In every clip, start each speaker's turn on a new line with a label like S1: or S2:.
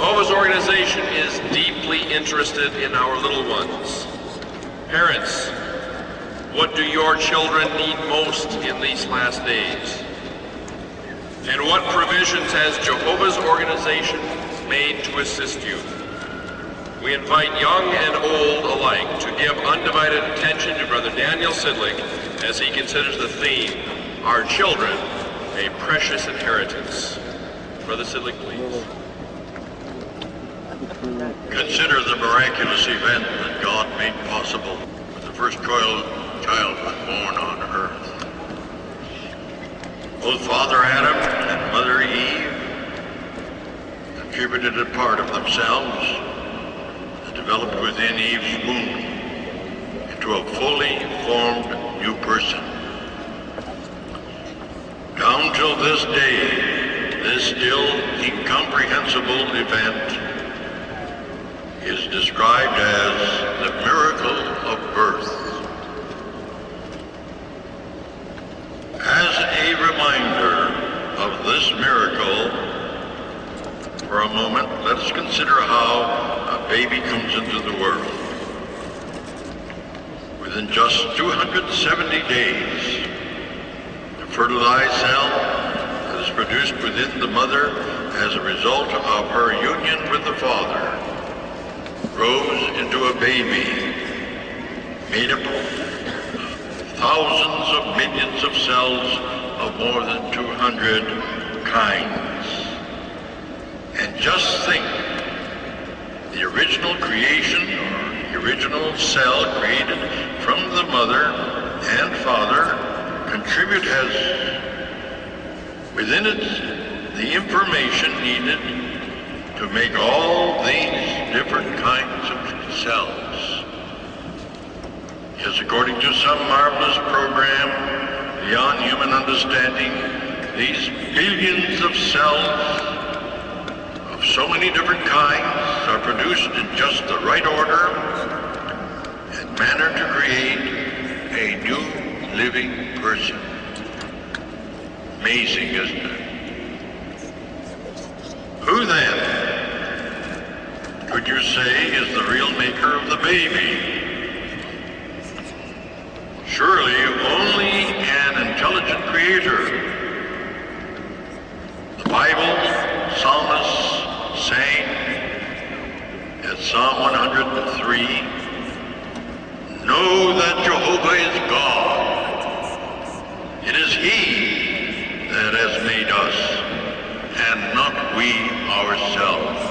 S1: Jehovah's organization is deeply interested in our little ones. Parents, what do your children need most in these last days? And what provisions has Jehovah's organization made to assist you? We invite young and old alike to give undivided attention to Brother Daniel Sydlik as he considers the theme, Our Children, a Precious Inheritance. Brother Sydlik, please.
S2: Consider the miraculous event that God made possible when the first child was born on earth. Both Father Adam and Mother Eve contributed a part of themselves that developed within Eve's womb into a fully formed new person. Down till this day, this still incomprehensible event is described as the miracle of birth. As a reminder of this miracle, for a moment, let us consider how a baby comes into the world. Within just 270 days, the fertilized cell that is produced within the mother as a result of her union with the father grows into a baby made up of thousands of millions of cells of more than 200 kinds. And just think, the original creation, or the original cell created from the mother and father, has within it the information needed to make all these different kinds of cells. Yes, according to some marvelous program beyond human understanding, these billions of cells of so many different kinds are produced in just the right order and manner to create a new living person. Amazing, isn't it? Who then could you say is the real maker of the baby? Surely only an intelligent creator. The Bible psalmist sang at Psalm 103, "Know that Jehovah is God. It is He that has made us, and not we ourselves."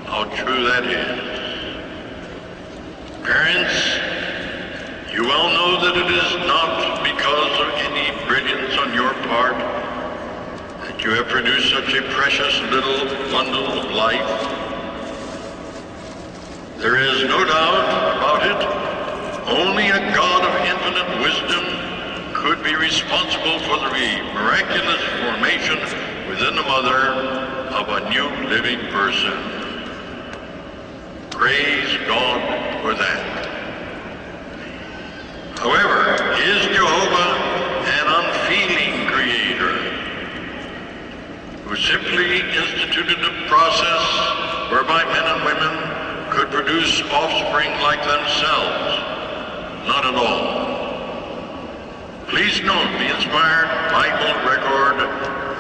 S2: How true that is. Parents, you well know that it is not because of any brilliance on your part that you have produced such a precious little bundle of life. There is no doubt about it. Only a God of infinite wisdom could be responsible for the miraculous formation within the mother of a new living person. Praise God for that. However, is Jehovah an unfeeling creator who simply instituted a process whereby men and women could produce offspring like themselves? Not at all. Please note the inspired Bible record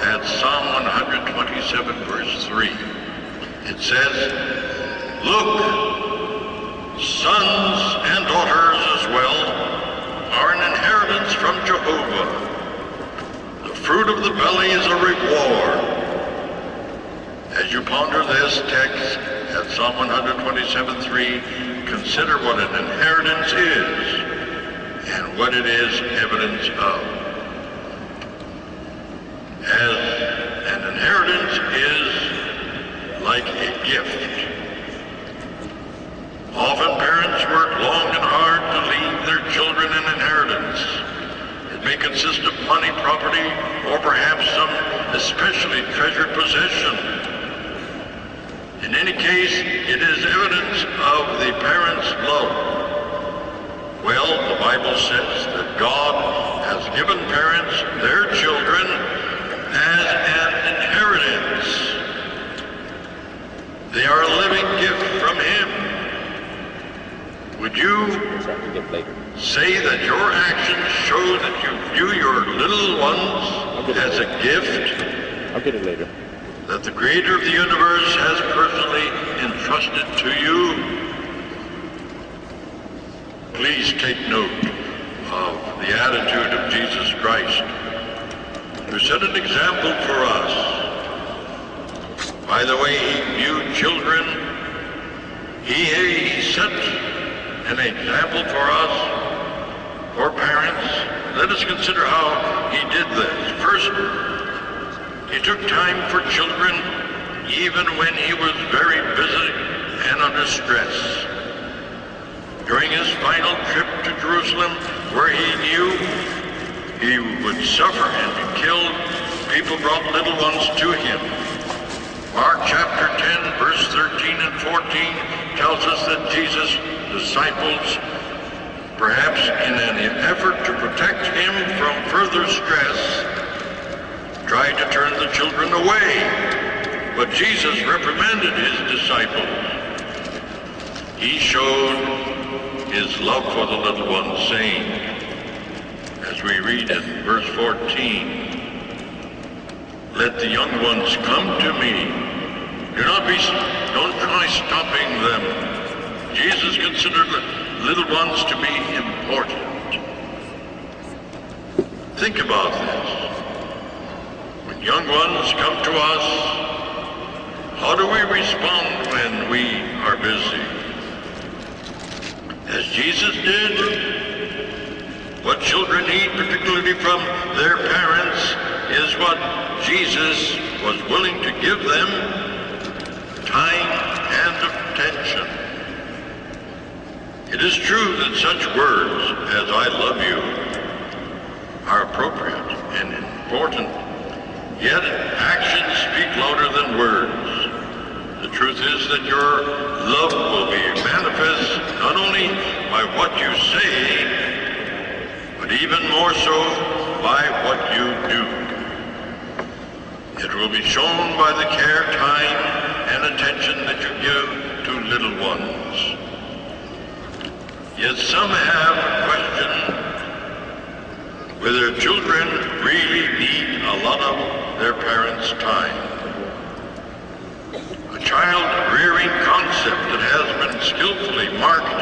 S2: at Psalm 127, verse 3. It says, "Look, sons and daughters as well are an inheritance from Jehovah. The fruit of the belly is a reward." As you ponder this text at Psalm 127:3, consider what an inheritance is and what it is evidence of. As an inheritance is like a gift. Often parents work long and hard to leave their children an inheritance. It may consist of money, property, or perhaps some especially treasured possession. In any case, it is evidence of the parents' love. Well, the Bible says that God has given parents their children as an inheritance. They are a living gift from Him. Would you say that your actions show that you view your little ones as a gift?
S3: I'll get it later.
S2: That the Creator of the universe has personally entrusted to you? Please take note of the attitude of Jesus Christ, who set an example for us. By the way He viewed children, He set an example for us, for parents. Let us consider how He did this. First, He took time for children even when He was very busy and under stress. During His final trip to Jerusalem, where He knew He would suffer and be killed, people brought little ones to Him. Mark chapter 10, verse 13 and 14 tells us that Jesus' disciples, perhaps in an effort to protect Him from further stress, tried to turn the children away. But Jesus reprimanded His disciples. He showed His love for the little ones, saying, as we read in verse 14, "Let the young ones come to me. Don't try stopping them." Jesus considered the little ones to be important. Think about this. When young ones come to us, how do we respond when we are busy? As Jesus did? What children need, particularly from their parents, is what Jesus was willing to give them: time and attention. It is true that such words as "I love you" are appropriate and important, yet actions speak louder than words. The truth is that your love will be manifest not only by what you say, but even more so by what you do. It will be shown by the care, time, and attention that you give to little ones. Yet some have questioned whether children really need a lot of their parents' time. A child-rearing concept that has been skillfully marked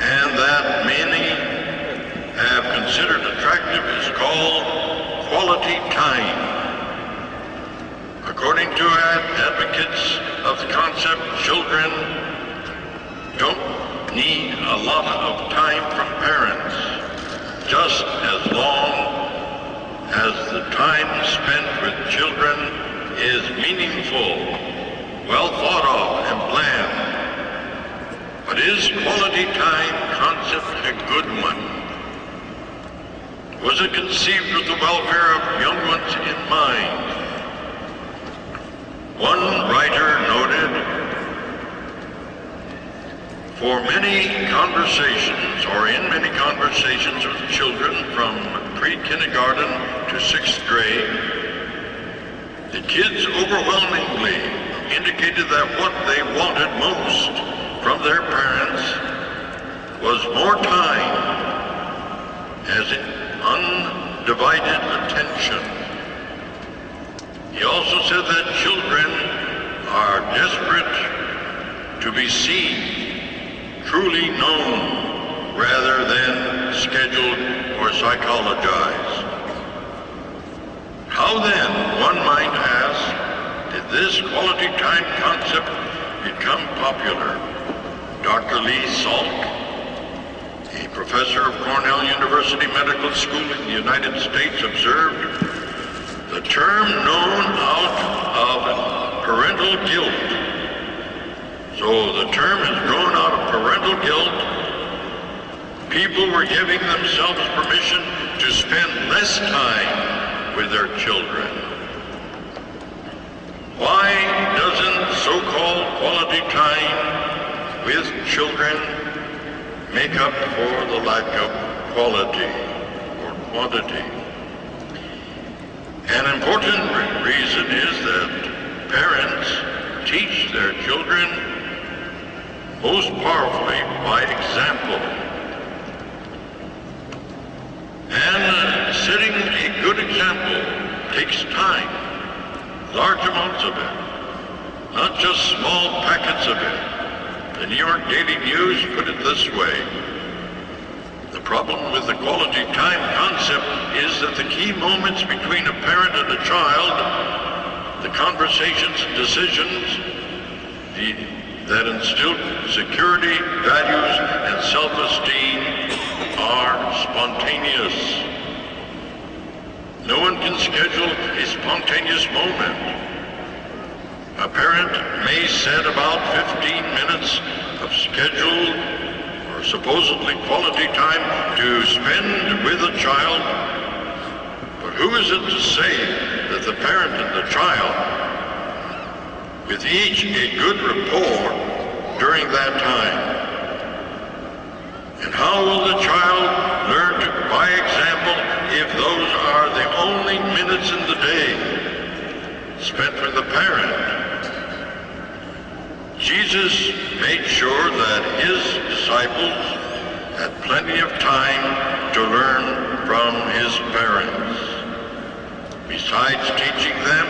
S2: and that many have considered attractive is called quality time. According to advocates of the concept, children don't need a lot of time from parents, just as long as the time spent with children is meaningful, well thought of, and planned. But is quality time concept a good one? Was it conceived with the welfare of young ones in mind? One writer noted, "For many conversations, or in many conversations with children from pre-kindergarten to 6th grade, the kids overwhelmingly indicated that what they wanted most from their parents was more time, as in undivided attention." He also said that children are desperate to be seen, truly known, rather than scheduled or psychologized. How then, one might ask, did this quality time concept become popular? Dr. Lee Salk, a professor of Cornell University Medical School in the United States, observed, "The term known out of parental guilt." So the term has grown out of parental guilt. People were giving themselves permission to spend less time with their children. Why doesn't so-called quality time with children make up for the lack of quality or quantity? An important reason is that parents teach their children most powerfully by example. And setting a good example takes time, large amounts of it, not just small packets of it. The New York Daily News put it this way: the problem with the quality time concept is that the key moments between a parent and a child, the conversations and decisions that instill security, values, and self-esteem are spontaneous. No one can schedule a spontaneous moment. A parent may set about 15 minutes of scheduled or supposedly quality time to spend with a child, but who is it to say that the parent and the child, with each a good rapport during that time? And how will the child learn by example if those are the only minutes in the day spent with the parent? Jesus made sure that his disciples had plenty of time to learn from his parents. Besides teaching them,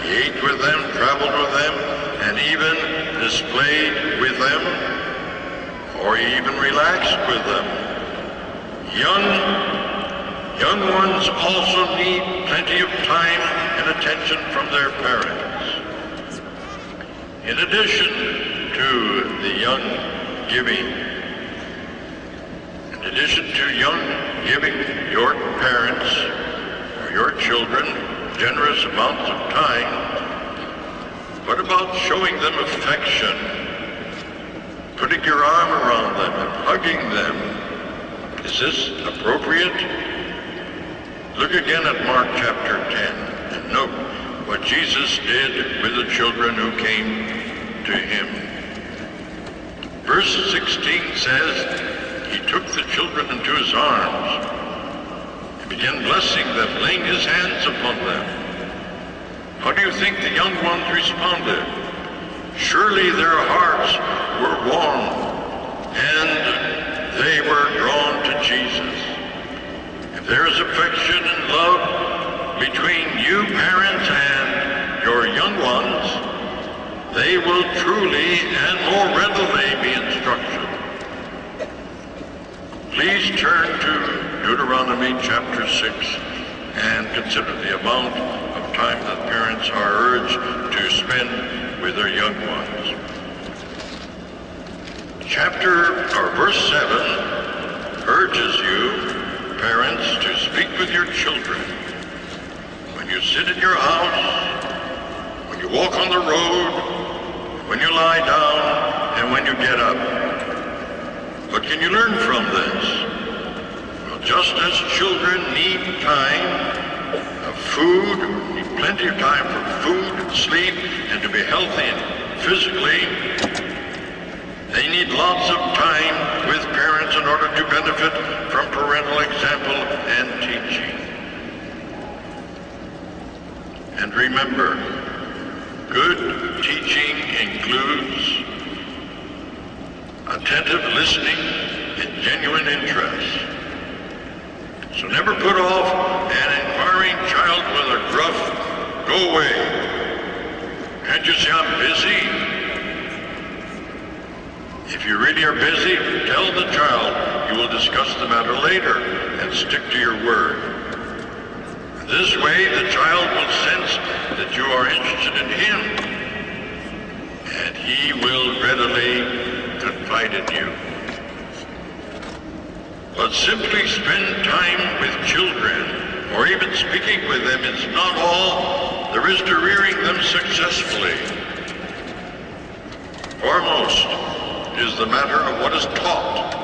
S2: he ate with them, traveled with them, and even displayed with them, or he even relaxed with them. Young ones also need plenty of time and attention from their parents. In addition to the young giving your parents or your children generous amounts of time, what about showing them affection? Putting your arm around them and hugging them. Is this appropriate? Look again at Mark chapter 10 and note what Jesus did with the children who came to him. Verse 16 says, he took the children into his arms and began blessing them, laying his hands upon them. How do you think the young ones responded? Surely their hearts were warm, and they were drawn to Jesus. If there is affection and love between you parents and your young ones, they will truly and more readily be instructed. Please turn to Deuteronomy chapter 6 and consider the amount of time that parents are urged to spend with their young ones. Verse 7 urges you, parents, to speak with your children. When you sit in your house, when you walk on the road, when you lie down, and when you get up. What can you learn from this? Well, just as children need time of food, need plenty of time for food, sleep, and to be healthy physically, they need lots of time with parents in order to benefit from parental example and teaching. And remember, good teaching includes attentive listening and genuine interest. So never put off an inquiring child with a gruff, "Go away. Can't you see I'm busy?" If you really are busy, tell the child you will discuss the matter later and stick to your word. This way, the child will sense that you are interested in him, and he will readily confide in you. But simply spend time with children, or even speaking with them, is not all there is to rearing them successfully. Foremost is the matter of what is taught.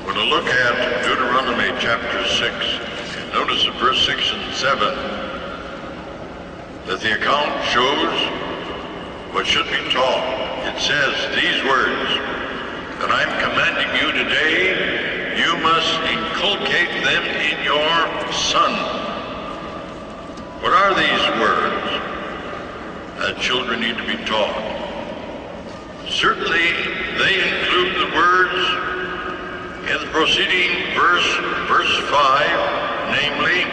S2: We're going to look at Deuteronomy chapter 6. And notice in verse 6 and 7 that the account shows what should be taught. It says these words, that I'm commanding you today, you must inculcate them in your son. What are these words? that children need to be taught. Certainly, they include the words in the preceding verse 5, namely,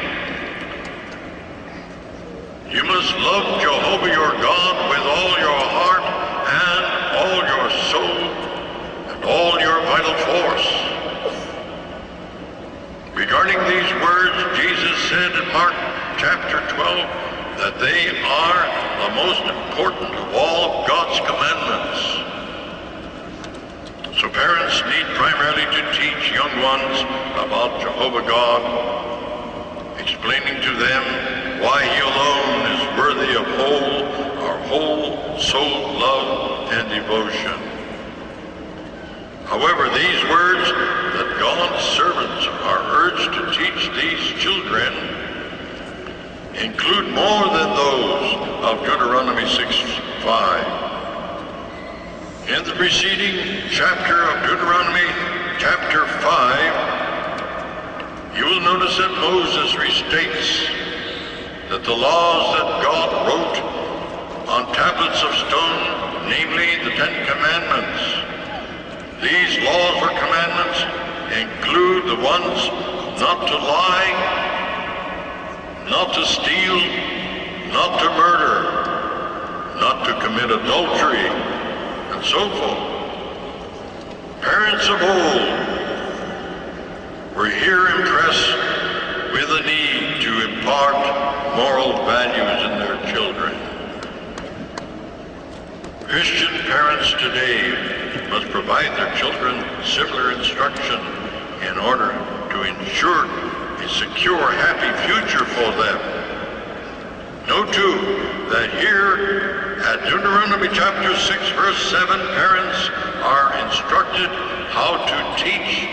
S2: you must love Jehovah your God with all your heart and all your soul and all your vital force. Regarding these words, Jesus said in Mark chapter 12 that they are the most important of all of God's commandments. So parents need primarily to teach young ones about Jehovah God, explaining to them why he alone is worthy of our whole soul love and devotion. However, these words that God's servants are urged to teach these children include more than those of Deuteronomy 6:5. In the preceding chapter of Deuteronomy, chapter 5, you will notice that Moses restates that the laws that God wrote on tablets of stone, namely the Ten Commandments, these laws or commandments include the ones not to lie, not to steal, not to murder, not to commit adultery, and so forth. Parents of old were here impressed with the need to impart moral values in their children. Christian parents today must provide their children similar instruction in order to ensure a secure, happy future for them. Note too that here at Deuteronomy chapter 6 verse 7, parents are instructed how to teach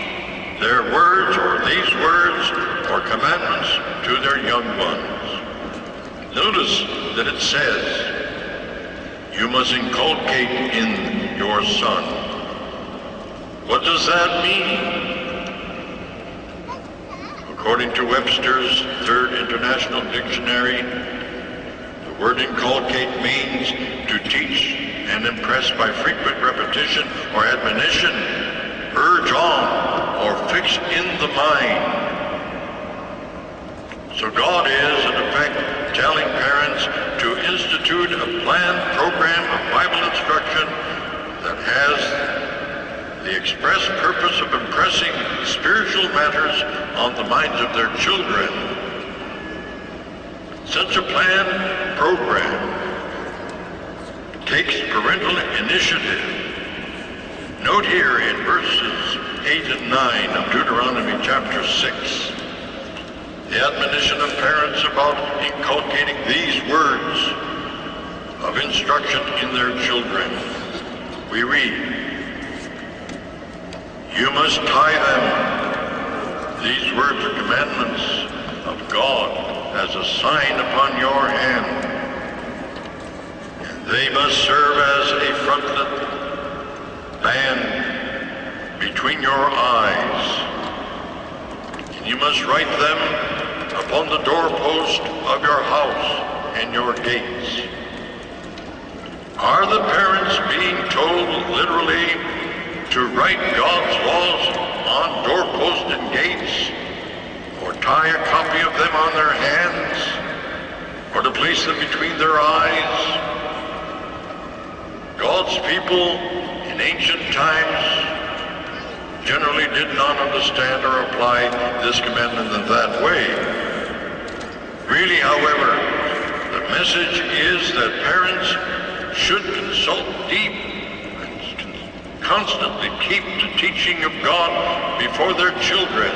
S2: their words or these words or commandments to their young ones. Notice that it says, you must inculcate in your son. What does that mean? According to Webster's Third International Dictionary, the word inculcate means to teach and impress by frequent repetition or admonition, urge on, or fix in the mind. So God is, in effect, telling parents to institute a planned program of Bible instruction that has the express purpose of impressing spiritual matters on the minds of their children. Such a planned program takes parental initiative. Note here in verses 8 and 9 of Deuteronomy chapter 6, the admonition of parents about inculcating these words of instruction in their children. We read, you must tie them, these words or commandments of God, as a sign upon your hand. And they must serve as a frontlet band between your eyes. And you must write them upon the doorpost of your house and your gates. Are the parents being told literally to write God's laws on doorposts and gates, or tie a copy of them on their hands, or to place them between their eyes? God's people in ancient times generally did not understand or apply this commandment in that way. Really, however, the message is that parents should consult deep and constantly keep the teaching of God before their children.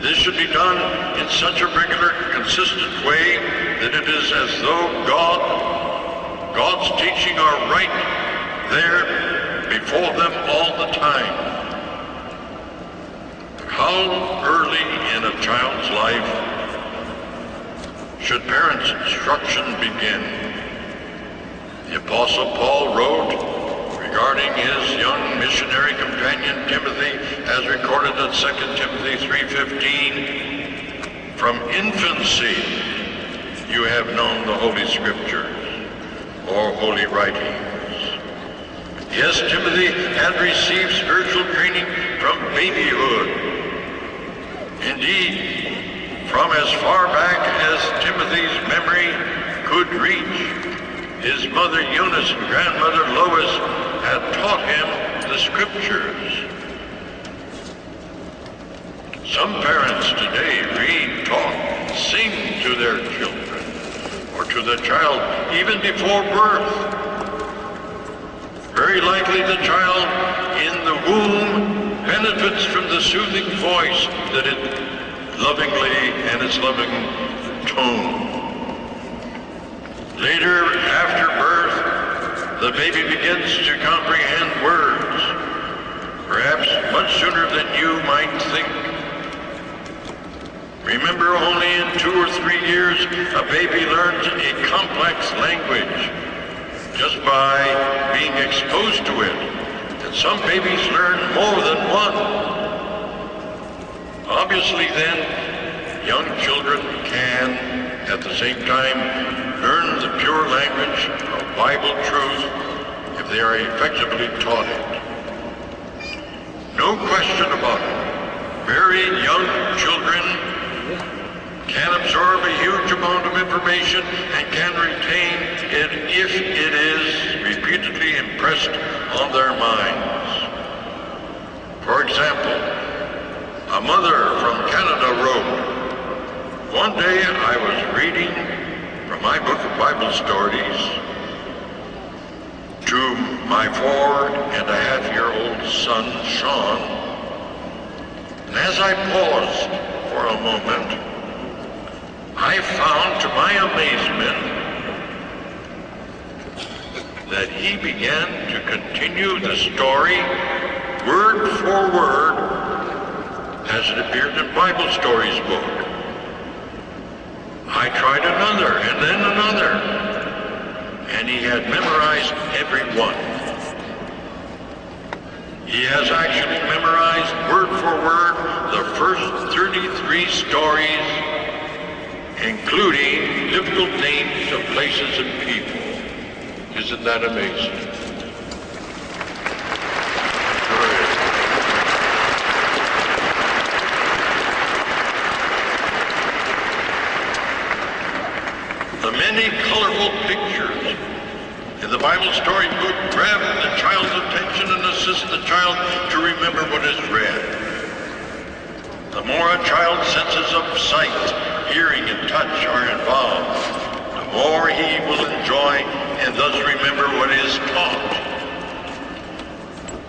S2: This should be done in such a regular, consistent way that it is as though God's teaching are right there before them all the time. How early in a child's life should parents' instruction begin? The Apostle Paul wrote regarding his young missionary companion Timothy, as recorded in 2 Timothy 3:15, from infancy you have known the Holy Scriptures or holy writings. Yes, Timothy had received spiritual training from babyhood. Indeed, from as far back as Timothy's memory could reach, his mother Eunice and grandmother Lois had taught him the Scriptures. Some parents today read, talk, sing to their children, or to the child even before birth. Very likely the child in the womb benefits from the soothing voice that it lovingly and its loving tone. Later, after birth, the baby begins to comprehend words, perhaps much sooner than you might think. Remember, only in 2 or 3 years, a baby learns a complex language just by being exposed to it. And some babies learn more than one. Obviously then, young children can, at the same time, learn the pure language of Bible truth if they are effectively taught it. No question about it. Very young children can absorb a huge amount of information and can retain it if it is repeatedly impressed on their minds. For example, a mother from Canada wrote, "One day I was reading from my book of Bible stories to my 4.5-year-old son, Sean, and as I paused for a moment, I found to my amazement that he began to continue the story word for word as it appeared in Bible Stories book. I tried another and then another, and he had memorized every one. He has actually memorized word for word the first 33 stories, including difficult names of places and people. Isn't that amazing? The many colorful pictures in the Bible story book grab the child's attention and assist the child to remember what is read. The more a child's senses of sight, hearing, and touch are involved, the more he will enjoy and thus remember what is taught.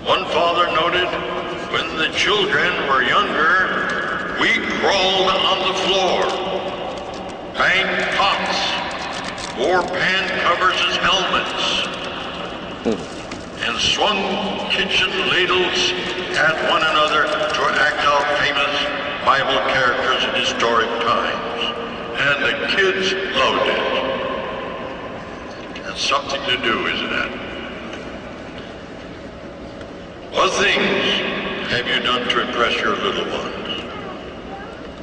S2: One father noted, when the children were younger, we crawled on the floor, banged pots, wore pan covers as helmets, and swung kitchen ladles at one another to act out famous Bible characters in historic times. And the kids loved it. That's something to do, isn't it? What things have you done to impress your little ones?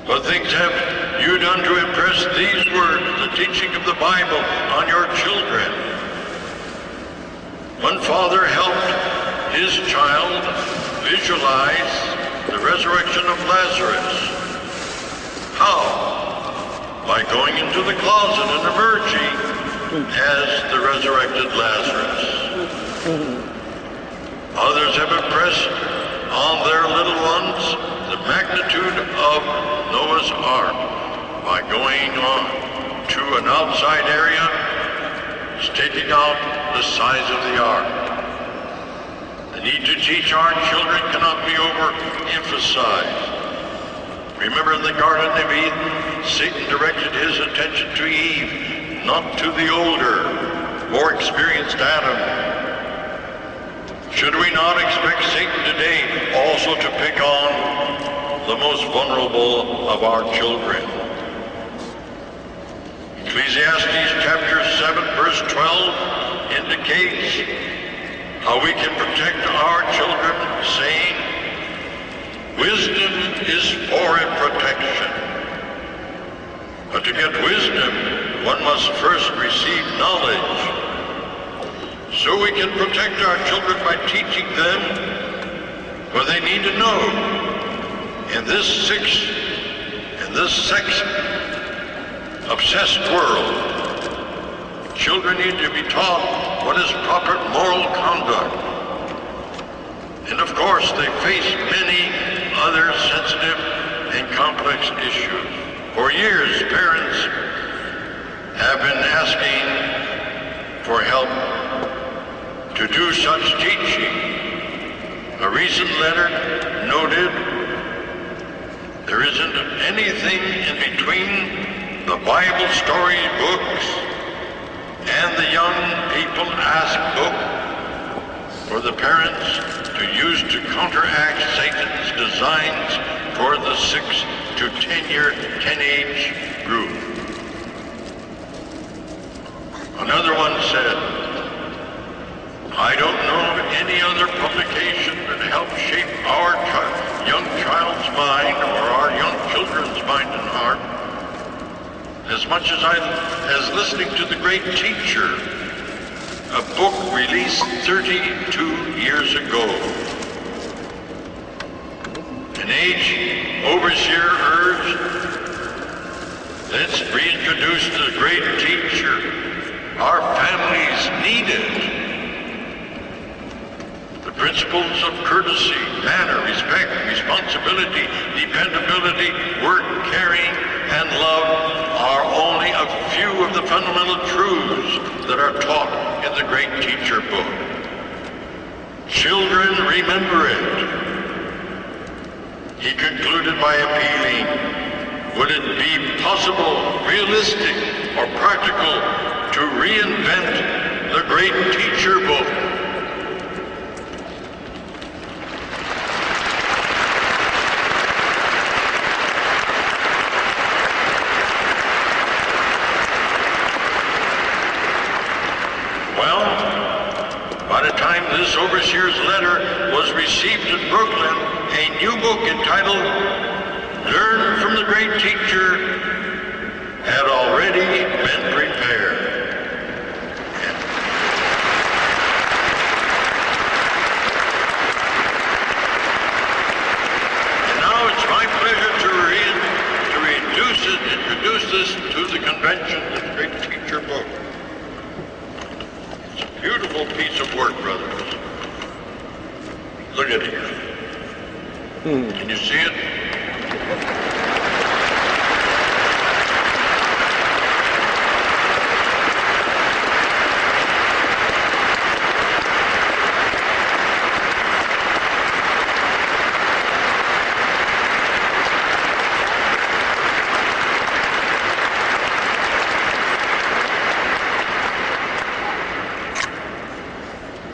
S2: What things have you done to impress these words, the teaching of the Bible, on your children? One father helped his child visualize the resurrection of Lazarus. How? By going into the closet and emerging as the resurrected Lazarus. Others have impressed on their little ones the magnitude of Noah's Ark by going on to an outside area, staking out the size of the ark. The need to teach our children cannot be overemphasized. Remember in the Garden of Eden, Satan directed his attention to Eve, not to the older, more experienced Adam. Should we not expect Satan today also to pick on the most vulnerable of our children? Ecclesiastes chapter 7 verse 12 indicates how we can protect our children, saying, wisdom is for a protection. But to get wisdom, one must first receive knowledge. So we can protect our children by teaching them what they need to know. In this sex-obsessed world, children need to be taught what is proper moral conduct. And of course, they face many other sensitive and complex issues. For years, parents have been asking for help to do such teaching. A recent letter noted there isn't anything in between the Bible story books and the Young People Ask book for the parents to use to counteract Satan's designs for the 6 to 10-year teenage group. Another one said, I don't know any other publication that helps shape our young child's mind or our young children's mind and heart as much as listening to The Great Teacher, a book released 32 years ago. An age overseer urged, let's reintroduce The Great Teacher. Our families need it. The principles of courtesy, manner, respect, responsibility, dependability, work, caring, and love are only a few of the fundamental truths that are taught in The Great Teacher book. Children, remember it. He concluded by appealing, would it be possible, realistic, or practical to reinvent The Great Teacher book? This overseer's letter was received in Brooklyn, a new book entitled Learn from the Great Teacher had already been prepared. And now it's my pleasure to introduce this to the convention, the Great Teacher book. Beautiful piece of work, brothers. Look at it here. Can you see it?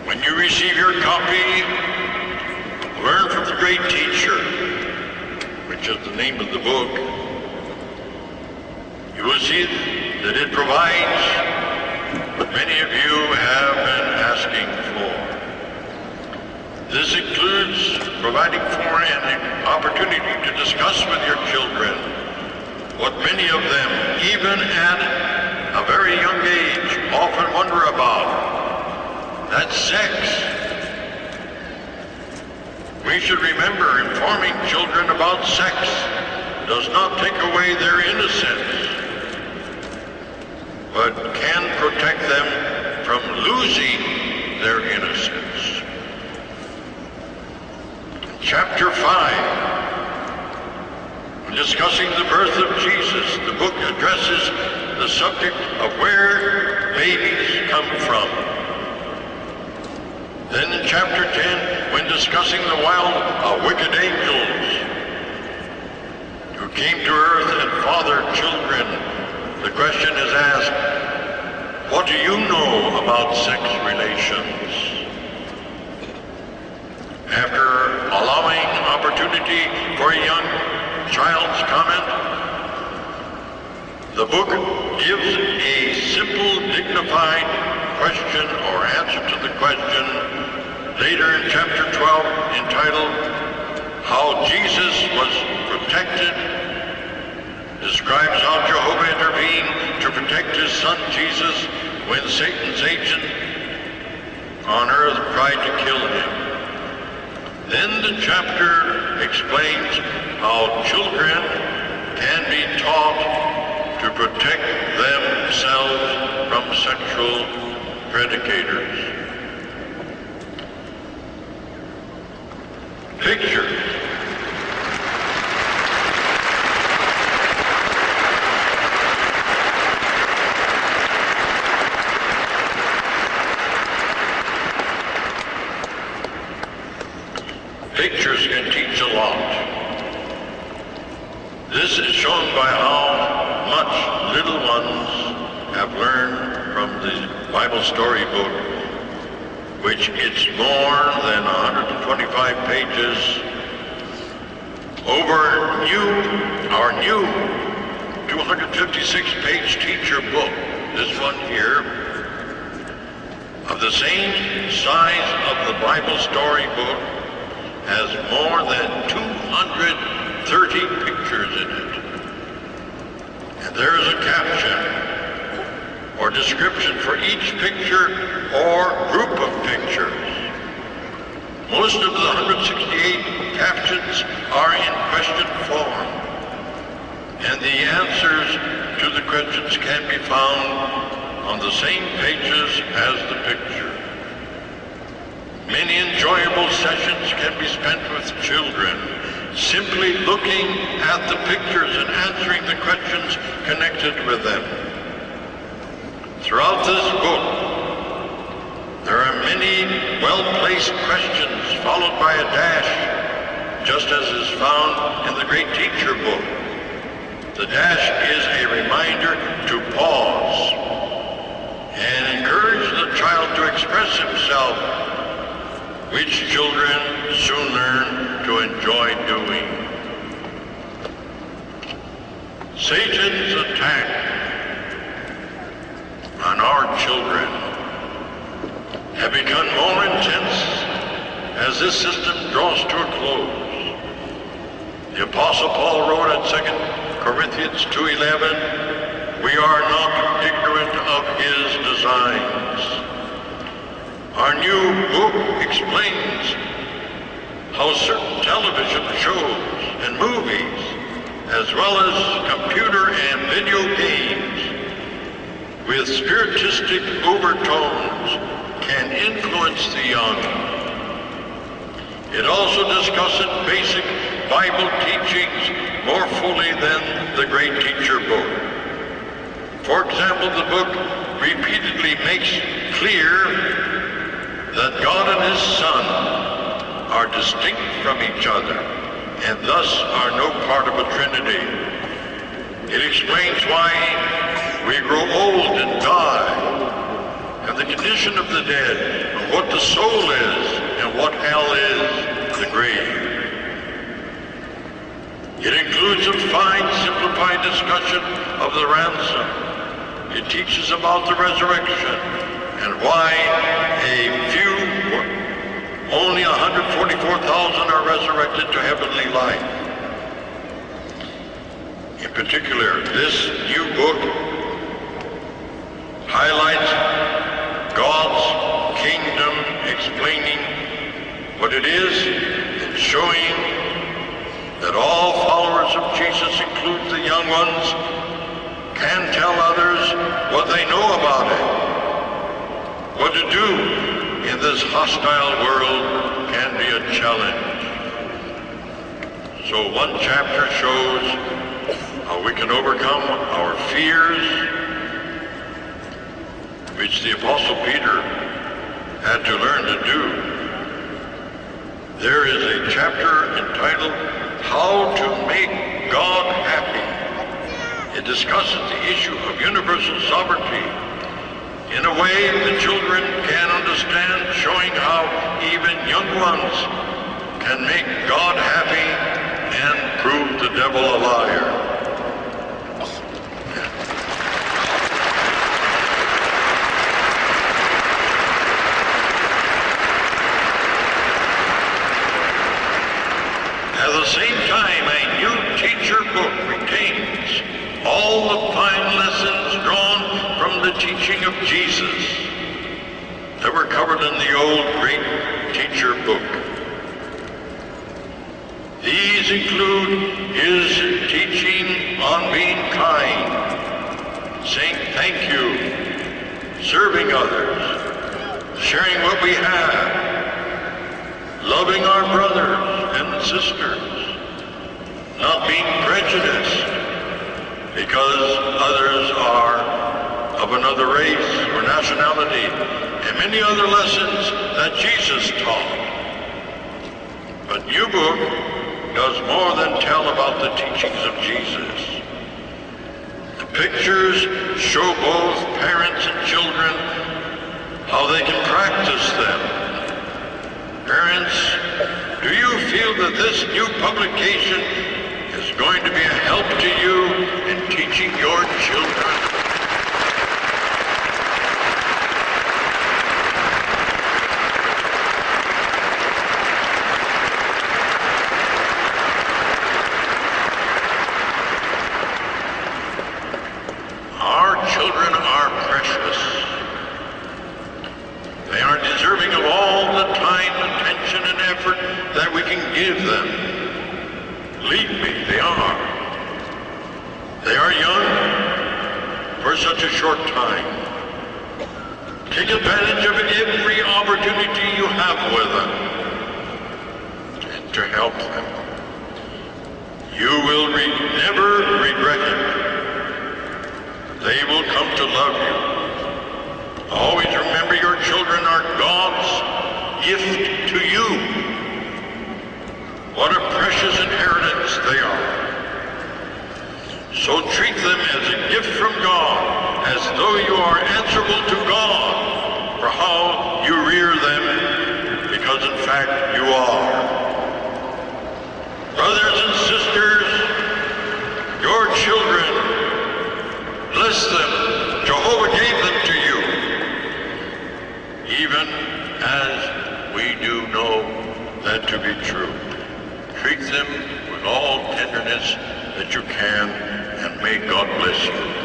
S2: When you receive your copy, Learn from the Great Teacher, which is the name of the book, you will see that it provides what many of you have been asking for. This includes providing for an opportunity to discuss with your children what many of them, even at a very young age, often wonder about. That's sex. We should remember informing children about sex does not take away their innocence, but can protect them from losing their innocence. Chapter 5, when discussing the birth of Jesus, the book addresses the subject of where babies come from. Then in chapter 10, when discussing the wicked angels who came to earth and fathered children, the question is asked, what do you know about sex relations? After allowing opportunity for a young child's comment, the book gives a simple, dignified question or answer to the question later in chapter 12 entitled How Jesus Was Protected, describes how Jehovah intervened to protect his son Jesus when Satan's agent on earth tried to kill him. Then the chapter explains how children can be taught to protect themselves from sexual predicators. Picture. Pictures can teach a lot. This is shown by how much little ones have learned from the Bible storybook, which it's more than 125 pages. Over our new 256-page teacher book, this one here, of the same size of the Bible storybook, has more than 230 pictures in it. And there is a caption or description for each picture or group of pictures. Most of the 168 captions are in question form, and the answers to the questions can be found on the same pages as the picture. Many enjoyable sessions can be spent with children, simply looking at the pictures and answering the questions connected with them. Throughout this book, there are many well-placed questions followed by a dash, just as is found in the Great Teacher book. The dash is a reminder to pause and encourage the child to express himself, which children soon learn to enjoy doing. Satan's attack on our children have become more intense as this system draws to a close. The Apostle Paul wrote in 2 Corinthians 2:11, "We are not ignorant of his designs." Our new book explains how certain television shows and movies, as well as computer and video games with spiritistic overtones, can influence the young. It also discusses basic Bible teachings more fully than the Great Teacher book. For example, the book repeatedly makes clear that God and his Son are distinct from each other and thus are no part of a Trinity. It explains why we grow old and die, and the condition of the dead, and what the soul is, and what hell is, the grave. It includes a fine, simplified discussion of the ransom. It teaches about the resurrection, and why only 144,000 are resurrected to heavenly life. In particular, this new book highlights God's kingdom, explaining what it is and showing that all followers of Jesus, including the young ones, can tell others what they know about it. What to do in this hostile world can be a challenge. So one chapter shows how we can overcome our fears, which the Apostle Peter had to learn to do. There is a chapter entitled, How to Make God Happy. It discusses the issue of universal sovereignty in a way the children can understand, showing how even young ones can make God happy and prove the devil a liar. At the same time, a new teacher book retains all the fine lessons drawn from the teaching of Jesus that were covered in the old great teacher book. These include his teaching on being kind, saying thank you, serving others, sharing what we have, loving our brothers and sisters, not being prejudiced because others are of another race or nationality, and many other lessons that Jesus taught. But New Book does more than tell about the teachings of Jesus. The pictures show both parents and children how they can practice them. Parents, do you feel that this new publication is going to be a help to you in teaching your children? Our children are precious. They are deserving of all the time, attention, and effort that we can give them. Believe me, they are. They are young for such a short time. Take advantage of every opportunity you have with them and to help them. You will never regret it. They will come to love you. Always remember your children are God's gift to you. What a precious inheritance they are. So treat them as a gift from God, as though you are answerable to God for how you rear them, because in fact you are. Brothers and sisters, your children, bless them. Jehovah gave them to you, even as we do know that to be true. Treat them with all tenderness that you can, and may God bless you.